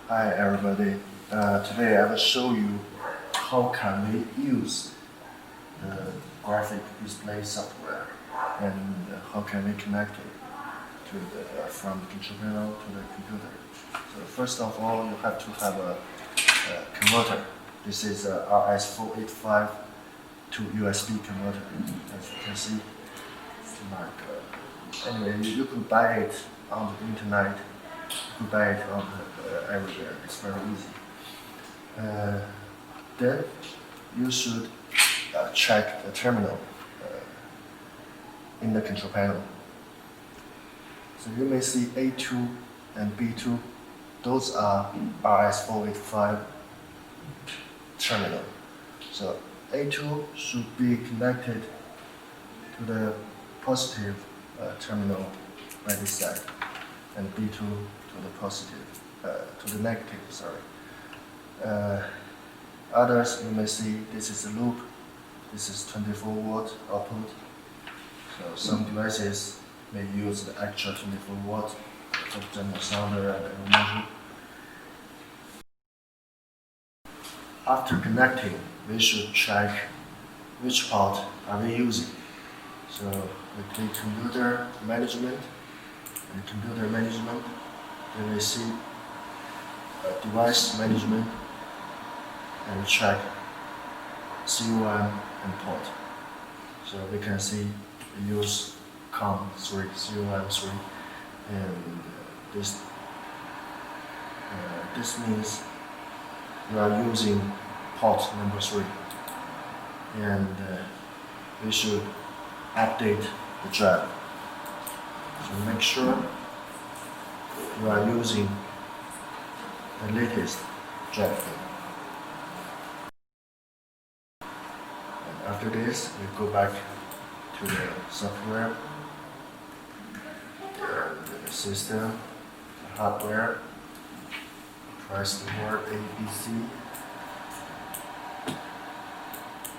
Hi everybody. Today I will show you how can we use the graphic display software and how can we connect it to from the control panel to the computer. So first of all, you have to have a converter. This is a RS485 to USB converter. As you can see, anyway, you could buy it on the internet. You could buy it on everywhere. It's very easy. Then you should check the terminal in the control panel. So you may see A2 and B2. Those are RS485 terminal. So A2 should be connected to the positive terminal by this side, and B2 to the positive, to the negative, sorry. Others you may see this is a loop, this is 24 volt output. So some devices may use the actual 24 volt, for example sounder and error module. After connecting, we should check which port are we using. So we click computer management, and computer management, then we see device management, and check COM and port. So we can see we use COM3, COM3, and this means we are using port number 3, and we should update the drive. So make sure you are using the latest drive. And after this, we go back to the software, the system, the hardware, press the word ABC,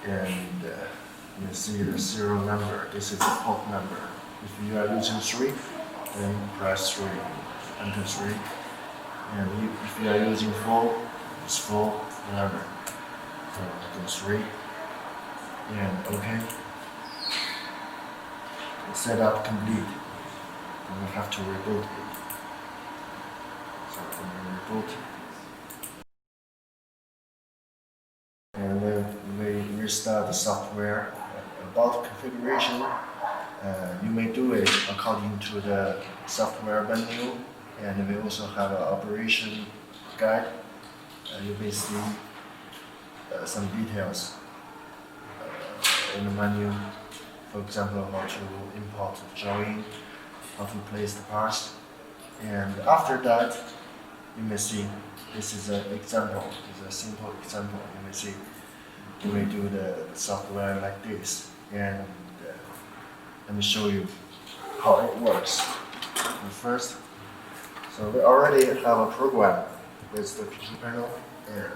and you see the serial number. This is the port number. If you are using 3, then press 3, enter 3. And if you are using 4, it's 4, whatever. So do 3, and OK. Setup complete. Then we have to reboot it. So when we reboot, and then we restart the software. About configuration, you may do it according to the software menu, and we also have an operation guide. You may see some details in the menu. For example, how to import the drawing, how to place the parts. And after that, you may see this is an example. This is a simple example. You may see you may do the software like this. And let me show you how it works. And first, so we already have a program with the control panel and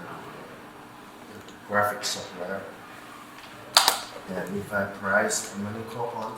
the graphics software. And if I press the menu compound,